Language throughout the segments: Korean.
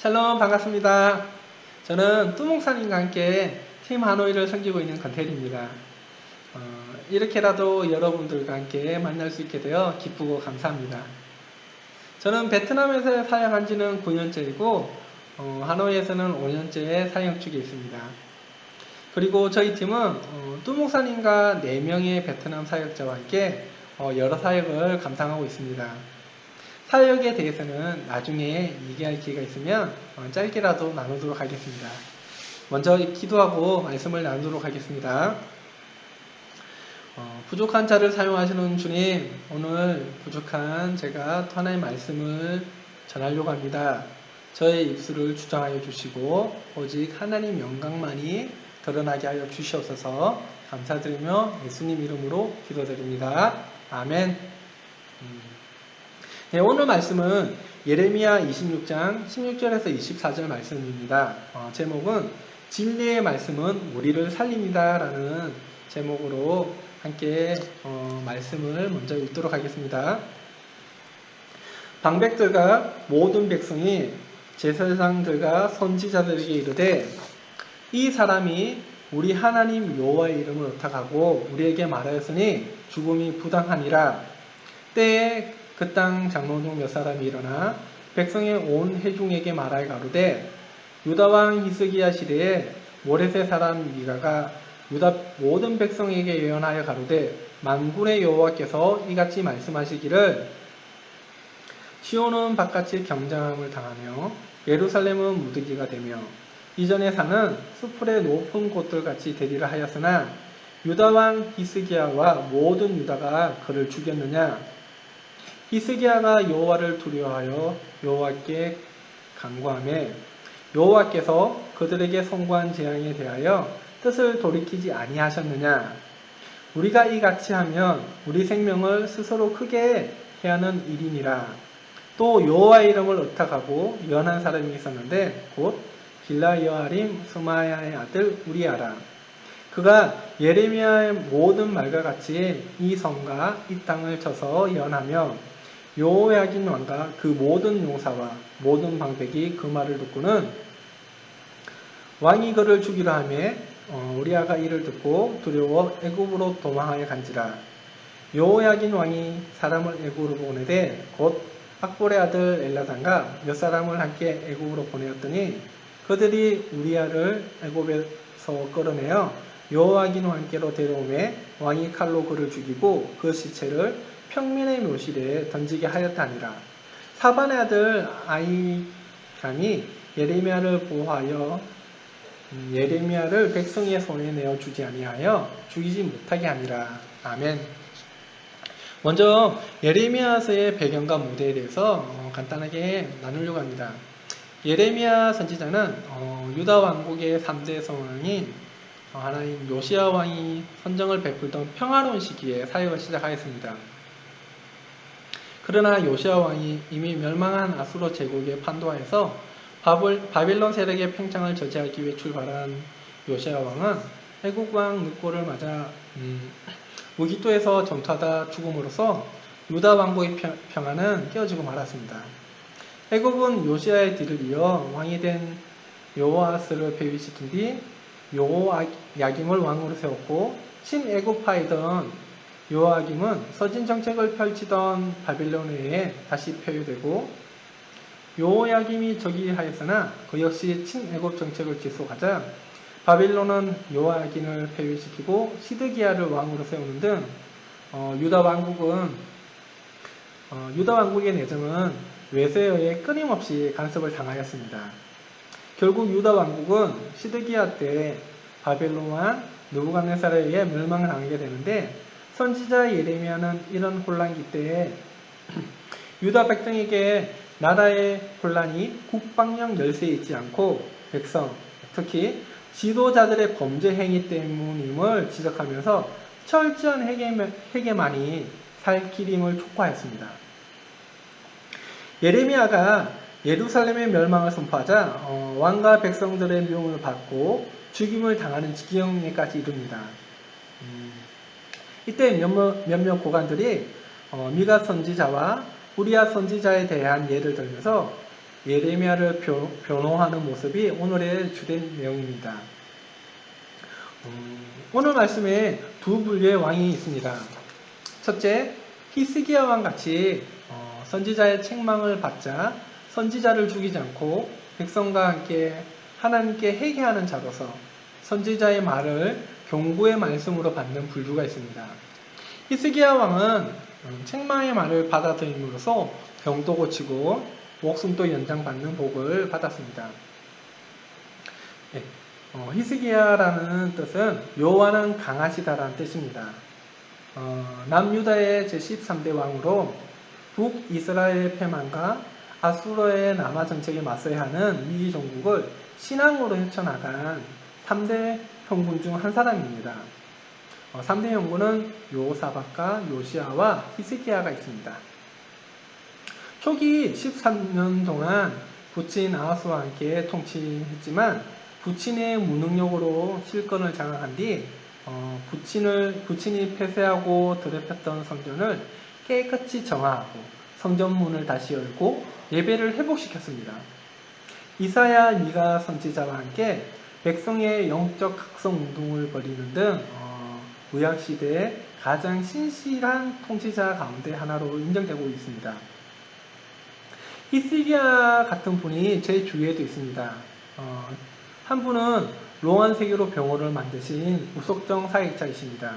샬롬 반갑습니다. 저는 뚜목사님과 함께 팀 하노이를 섬기고 있는 건태일입니다. 이렇게라도 여러분들과 함께 만날 수 있게 되어 기쁘고 감사합니다. 저는 베트남에서 사역한 지는 9년째이고 하노이에서는 5년째 사역 중에 있습니다. 그리고 저희 팀은 뚜목사님과 4명의 베트남 사역자와 함께 여러 사역을 감당하고 있습니다. 사역에 대해서는 나중에 얘기할 기회가 있으면 짧게라도 나누도록 하겠습니다. 먼저 기도하고 말씀을 나누도록 하겠습니다. 부족한 자를 사용하시는 주님, 오늘 부족한 제가 하나의 말씀을 전하려고 합니다. 저의 입술을 주장하여 주시고 오직 하나님 영광만이 드러나게 하여 주시옵소서. 감사드리며 예수님 이름으로 기도드립니다. 아멘. 네, 오늘 말씀은 예레미야 26장 16절에서 24절 말씀입니다. 제목은 진리의 말씀은 우리를 살립니다 라는 제목으로 함께 말씀을 먼저 읽도록 하겠습니다. 방백들과 모든 백성이 제사장들과 선지자들에게 이르되 이 사람이 우리 하나님 여호와의 이름을 의탁하고 우리에게 말하였으니 죽음이 부당하니라. 때에 그 땅 장로 중 몇 사람이 일어나 백성의 온 회중에게 말하여 가로되 유다 왕 히스기야 시대에 모레세 사람 미가가 유다 모든 백성에게 예언하여 가로되 만군의 여호와께서 이같이 말씀하시기를 시온은 바깥이 경장함을 당하며 예루살렘은 무더기가 되며 이전에 사는 수풀의 높은 곳들 같이 되리라 하였으나 유다 왕 히스기야와 모든 유다가 그를 죽였느냐. 히스기야가 여호와를 두려워하여 여호와께 간구하며 여호와께서 그들에게 선고한 재앙에 대하여 뜻을 돌이키지 아니하셨느냐. 우리가 이같이 하면 우리 생명을 스스로 크게 해하는 일이니라. 또 여호와의 이름을 의탁하고 예언한 사람이 있었는데 곧 길라 여아림 스마야의 아들 우리아라. 그가 예레미야의 모든 말과 같이 이 성과 이 땅을 쳐서 예언하며 여호야긴 왕과 그 모든 용사와 모든 방백이 그 말을 듣고는 왕이 그를 죽이려 하며 우리아가 이를 듣고 두려워 애굽으로 도망하여 간지라. 여호야긴 왕이 사람을 애굽으로 보내되 곧 악볼의 아들 엘라단과 몇 사람을 함께 애굽으로 보내었더니 그들이 우리아를 애굽에서 끌어내어 여호야긴 왕께로 데려오매 왕이 칼로 그를 죽이고 그 시체를 평민의 묘실에 던지게 하였다니라. 사반의 아들 아이감이 예레미야를 보호하여 예레미야를 백성의 손에 내어주지 아니하여 죽이지 못하게 하니라. 아멘. 먼저 예레미야서의 배경과 무대에 대해서 간단하게 나누려고 합니다. 예레미야 선지자는 유다 왕국의 3대 성왕인 하나님 요시야 왕이 선정을 베풀던 평화로운 시기에 사역을 시작하였습니다. 그러나 요시야 왕이 이미 멸망한 아수르 제국의 판도하에서 바빌론 세력의 팽창을 저지하기 위해 출발한 요시야 왕은 애국 왕 느꼬를 맞아 무기토에서 전투하다 죽음으로써 유다 왕국의 평화는 깨어지고 말았습니다. 애국은 요시야의 뒤를 이어 왕이 된 여호아스를 폐위시킨 뒤 여호야김을 왕으로 세웠고 친애국파이던 여호야김은 서진 정책을 펼치던 바빌론에 다시 폐위되고 여호야김이 저기하였으나 그 역시 친애국 정책을 지속하자 바빌론은 여호야김을 폐위시키고 시드기야를 왕으로 세우는 등 유다 왕국의 내정은 외세에 의해 끊임없이 간섭을 당하였습니다. 결국 유다 왕국은 시드기야 때 바벨론 왕 느부갓네살에 의해 멸망을 당하게 되는데 선지자 예레미야는 이런 혼란기 때에 유다 백성에게 나라의 혼란이 국방력 열세에 있지 않고 백성, 특히 지도자들의 범죄 행위 때문임을 지적하면서 철저한 회개만이 살 길임을 촉구하였습니다. 예레미야가 예루살렘의 멸망을 선포하자 왕과 백성들의 미움을 받고 죽임을 당하는 지경에까지 이릅니다. 이때 몇몇 고관들이 미가 선지자와 우리야 선지자에 대한 예를 들면서 예레미야를 변호하는 모습이 오늘의 주된 내용입니다. 오늘 말씀에 두 분류의 왕이 있습니다. 첫째, 히스기야 왕 같이 선지자의 책망을 받자 선지자를 죽이지 않고 백성과 함께 하나님께 회개하는 자로서 선지자의 말을 경고의 말씀으로 받는 분류가 있습니다. 히스기야 왕은 책망의 말을 받아들임으로써 병도 고치고 목숨도 연장받는 복을 받았습니다. 네, 히스기야라는 뜻은 여호와는 강하시다라는 뜻입니다. 남유다의 제13대 왕으로 북이스라엘의 패망과 아수르의 남하 정책에 맞서야 하는 위기 종국을 신앙으로 헤쳐나간 3대 형군 중 한 사람입니다. 3대 형군은 요사박과 요시아와 히스기야가 있습니다. 초기 13년 동안 부친 아하스와 함께 통치했지만 부친의 무능력으로 실권을 장악한 뒤 부친이 폐쇄하고 더럽혔던 성전을 깨끗이 정화하고 성전문을 다시 열고 예배를 회복시켰습니다. 이사야, 미가 선지자와 함께 백성의 영적 각성 운동을 벌이는 등 구약시대의 가장 신실한 통치자 가운데 하나로 인정되고 있습니다. 히스기야 같은 분이 제 주위에도 있습니다. 한 분은 롱안 세계로 병원을 만드신 우석정 사역자이십니다.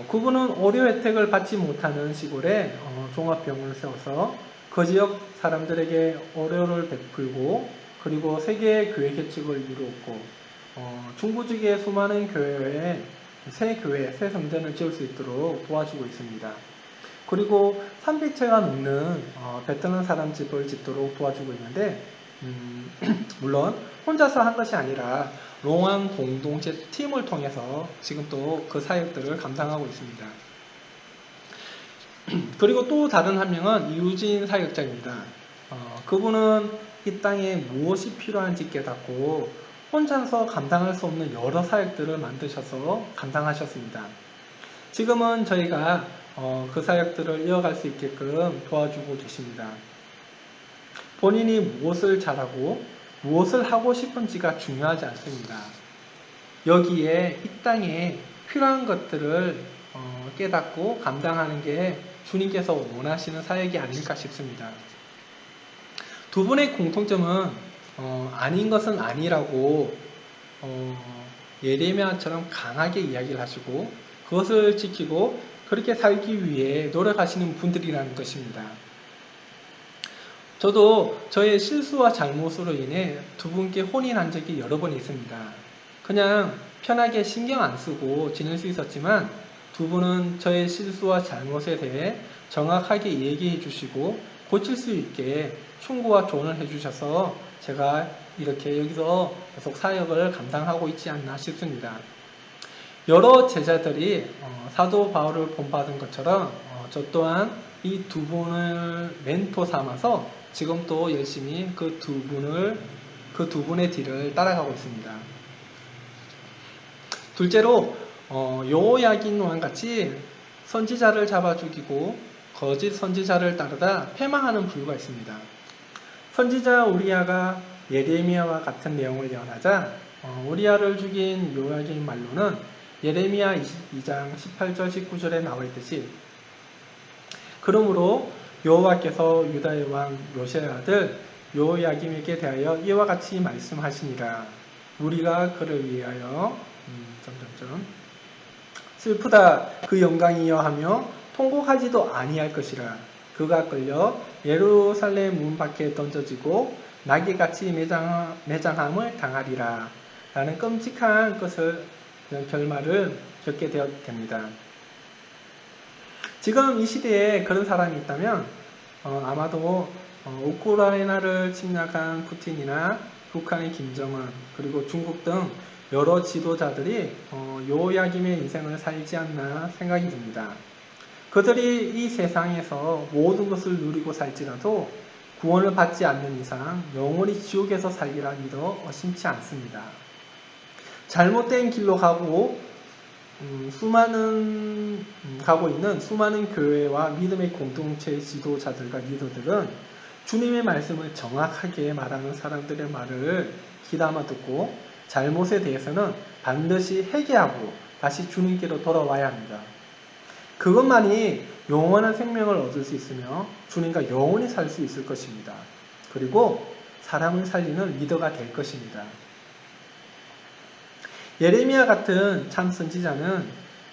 그분은 의료 혜택을 받지 못하는 시골에 종합병원을 세워서 그 지역 사람들에게 의료를 베풀고 그리고 세계의 교회 개척을 이루었고 중부지기의 수많은 교회에 새 성전을 지을 수 있도록 도와주고 있습니다. 그리고 300채가 넘는 베트남 사람 집을 짓도록 도와주고 있는데 물론 혼자서 한 것이 아니라 롱안 공동체 팀을 통해서 지금 또 그 사역들을 감당하고 있습니다. 그리고 또 다른 한 명은 이우진 사역자입니다. 그분은 이 땅에 무엇이 필요한지 깨닫고 혼자서 감당할 수 없는 여러 사역들을 만드셔서 감당하셨습니다. 지금은 저희가 그 사역들을 이어갈 수 있게끔 도와주고 계십니다. 본인이 무엇을 잘하고 무엇을 하고 싶은지가 중요하지 않습니다. 여기에 이 땅에 필요한 것들을 깨닫고 감당하는 게 주님께서 원하시는 사역이 아닐까 싶습니다. 두 분의 공통점은 아닌 것은 아니라고 예레미야처럼 강하게 이야기를 하시고 그것을 지키고 그렇게 살기 위해 노력하시는 분들이라는 것입니다. 저도 저의 실수와 잘못으로 인해 두 분께 혼인한 적이 여러 번 있습니다. 그냥 편하게 신경 안 쓰고 지낼 수 있었지만 두 분은 저의 실수와 잘못에 대해 정확하게 얘기해 주시고 고칠 수 있게 충고와 조언을 해 주셔서 제가 이렇게 여기서 계속 사역을 감당하고 있지 않나 싶습니다. 여러 제자들이 사도 바울을 본받은 것처럼 저 또한 이 두 분을 멘토 삼아서 지금 또 열심히 그 두 분의 뒤를 따라가고 있습니다. 둘째로 요야긴 왕같이 선지자를 잡아 죽이고 거짓 선지자를 따르다 패망하는 부류가 있습니다. 선지자 우리야가 예레미야와 같은 내용을 예언하자 우리야를 죽인 요야긴 말로는 예레미야 22장 18절 19절에 나와 있듯이 그러므로 여호와께서 유다의 왕 요시아의 아들 요야김에게 대하여 이와 같이 말씀하시니라. 우리가 그를 위하여 슬프다 그 영광이여 하며 통곡하지도 아니할 것이라. 그가 끌려 예루살렘 문 밖에 던져지고 나귀같이 매장함을 당하리라. 라는 끔찍한 것을 결말을 겪게 됩니다. 지금 이 시대에 그런 사람이 있다면 아마도 우크라이나를 침략한 푸틴이나 북한의 김정은 그리고 중국 등 여러 지도자들이 요야김의 인생을 살지 않나 생각이 듭니다. 그들이 이 세상에서 모든 것을 누리고 살지라도 구원을 받지 않는 이상 영원히 지옥에서 살리라 믿어 의심치 않습니다. 잘못된 길로 가고 가고 있는 수많은 교회와 믿음의 공동체 지도자들과 리더들은 주님의 말씀을 정확하게 말하는 사람들의 말을 귀담아 듣고 잘못에 대해서는 반드시 회개하고 다시 주님께로 돌아와야 합니다. 그것만이 영원한 생명을 얻을 수 있으며 주님과 영원히 살 수 있을 것입니다. 그리고 사람을 살리는 리더가 될 것입니다. 예레미야 같은 참 선지자는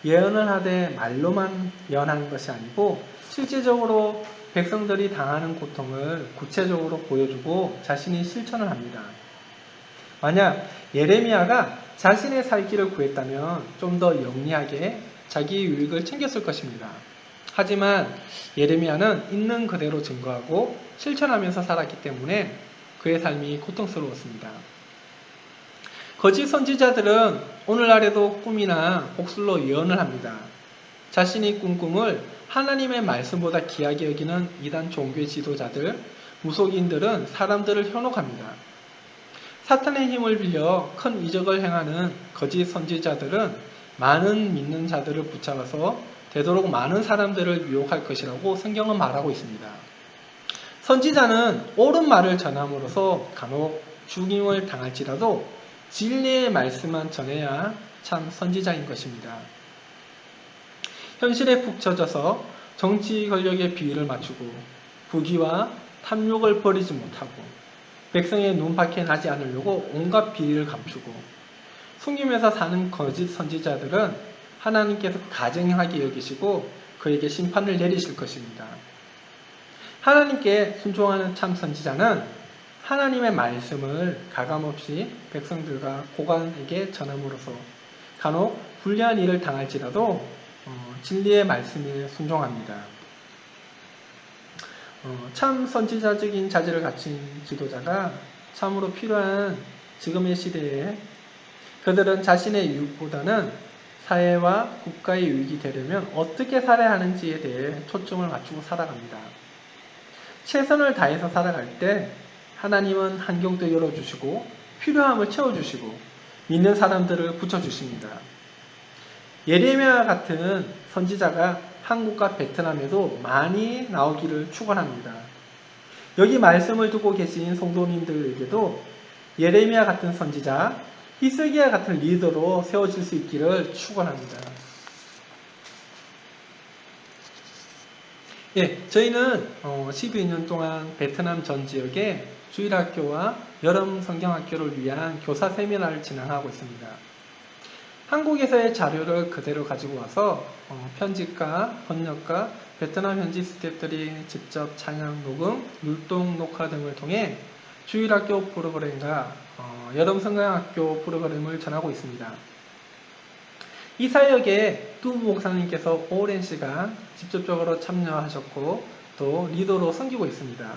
예언을 하되 말로만 예언하는 것이 아니고 실제적으로 백성들이 당하는 고통을 구체적으로 보여주고 자신이 실천을 합니다. 만약 예레미야가 자신의 살 길을 구했다면 좀 더 영리하게 자기 유익을 챙겼을 것입니다. 하지만 예레미야는 있는 그대로 증거하고 실천하면서 살았기 때문에 그의 삶이 고통스러웠습니다. 거짓 선지자들은 오늘날에도 꿈이나 복술로 예언을 합니다. 자신의 꿈을 하나님의 말씀보다 귀하게 여기는 이단 종교의 지도자들, 무속인들은 사람들을 현혹합니다. 사탄의 힘을 빌려 큰 이적을 행하는 거짓 선지자들은 많은 믿는 자들을 붙잡아서 되도록 많은 사람들을 유혹할 것이라고 성경은 말하고 있습니다. 선지자는 옳은 말을 전함으로써 간혹 죽임을 당할지라도 진리의 말씀만 전해야 참 선지자인 것입니다. 현실에 푹 젖어서 정치 권력의 비위를 맞추고 부귀와 탐욕을 버리지 못하고 백성의 눈밖에 나지 않으려고 온갖 비리를 감추고 숨기면서 사는 거짓 선지자들은 하나님께서 가증하게 여기시고 그에게 심판을 내리실 것입니다. 하나님께 순종하는 참 선지자는 하나님의 말씀을 가감없이 백성들과 고관에게 전함으로써 간혹 불리한 일을 당할지라도 진리의 말씀에 순종합니다. 참 선지자적인 자질을 갖춘 지도자가 참으로 필요한 지금의 시대에 그들은 자신의 유익보다는 사회와 국가의 유익이 되려면 어떻게 살아야 하는지에 대해 초점을 맞추고 살아갑니다. 최선을 다해서 살아갈 때 하나님은 환경도 열어주시고 필요함을 채워주시고 믿는 사람들을 붙여주십니다. 예레미야 같은 선지자가 한국과 베트남에도 많이 나오기를 축원합니다. 여기 말씀을 두고 계신 성도님들에게도 예레미야 같은 선지자, 히스기야 같은 리더로 세워질 수 있기를 축원합니다. 예, 저희는 12년 동안 베트남 전 지역에 주일학교와 여름 성경학교를 위한 교사 세미나를 진행하고 있습니다. 한국에서의 자료를 그대로 가지고 와서 편집과 번역과 베트남 현지 스태프들이 직접 찬양 녹음, 율동 녹화 등을 통해 주일학교 프로그램과 여름 성경학교 프로그램을 전하고 있습니다. 이 사역에 두 목사님께서 오랜 시간 직접적으로 참여하셨고 또 리더로 섬기고 있습니다.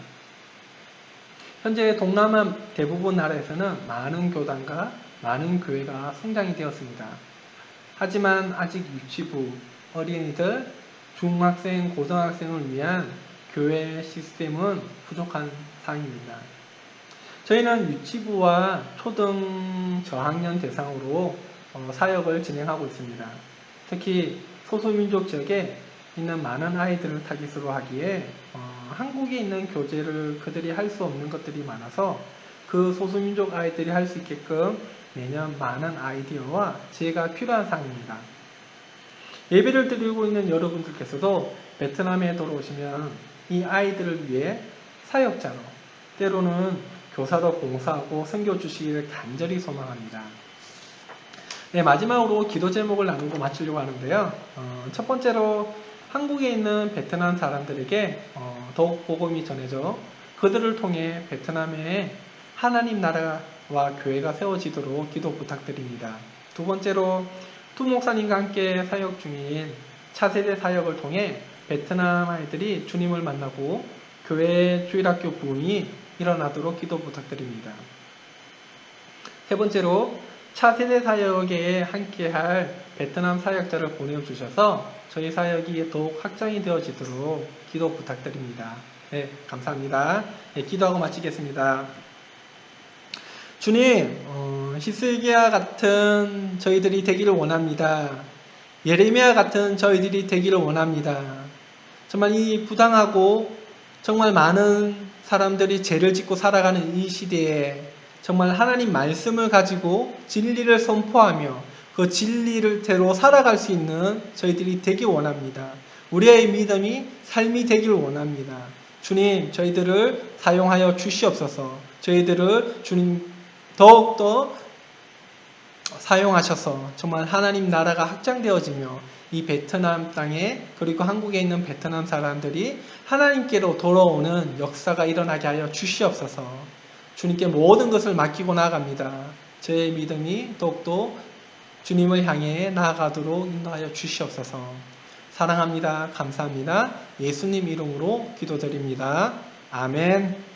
현재 동남아 대부분 나라에서는 많은 교단과 많은 교회가 성장이 되었습니다. 하지만 아직 유치부, 어린이들, 중학생, 고등학생을 위한 교회 시스템은 부족한 상황입니다. 저희는 유치부와 초등 저학년 대상으로 사역을 진행하고 있습니다. 특히 소수민족 지역에 있는 많은 아이들을 타깃으로 하기에 한국에 있는 교재를 그들이 할 수 없는 것들이 많아서 그 소수민족 아이들이 할 수 있게끔 매년 많은 아이디어와 지혜가 필요한 상황입니다. 예배를 드리고 있는 여러분들께서도 베트남에 돌아오시면 이 아이들을 위해 사역자로 때로는 교사로 봉사하고 섬겨주시기를 간절히 소망합니다. 네, 마지막으로 기도 제목을 나누고 마치려고 하는데요. 첫 번째로 한국에 있는 베트남 사람들에게 더욱 복음이 전해져 그들을 통해 베트남에 하나님 나라와 교회가 세워지도록 기도 부탁드립니다. 두 번째로 두 목사님과 함께 사역 중인 차세대 사역을 통해 베트남 아이들이 주님을 만나고 교회 주일학교 부흥이 일어나도록 기도 부탁드립니다. 세 번째로 차세대 사역에 함께할 베트남 사역자를 보내주셔서 저희 사역이 더욱 확장이 되어지도록 기도 부탁드립니다. 네, 감사합니다. 네, 기도하고 마치겠습니다. 주님, 히스기야 같은 저희들이 되기를 원합니다. 예레미야 같은 저희들이 되기를 원합니다. 정말 이 부당하고 정말 많은 사람들이 죄를 짓고 살아가는 이 시대에 정말 하나님 말씀을 가지고 진리를 선포하며 그 진리를대로 살아갈 수 있는 저희들이 되길 원합니다. 우리의 믿음이 삶이 되길 원합니다. 주님, 저희들을 사용하여 주시옵소서. 저희들을 주님 더욱더 사용하셔서 정말 하나님 나라가 확장되어지며 이 베트남 땅에 그리고 한국에 있는 베트남 사람들이 하나님께로 돌아오는 역사가 일어나게 하여 주시옵소서. 주님께 모든 것을 맡기고 나아갑니다. 제 믿음이 더욱더 주님을 향해 나아가도록 인도하여 주시옵소서. 사랑합니다. 감사합니다. 예수님 이름으로 기도드립니다. 아멘.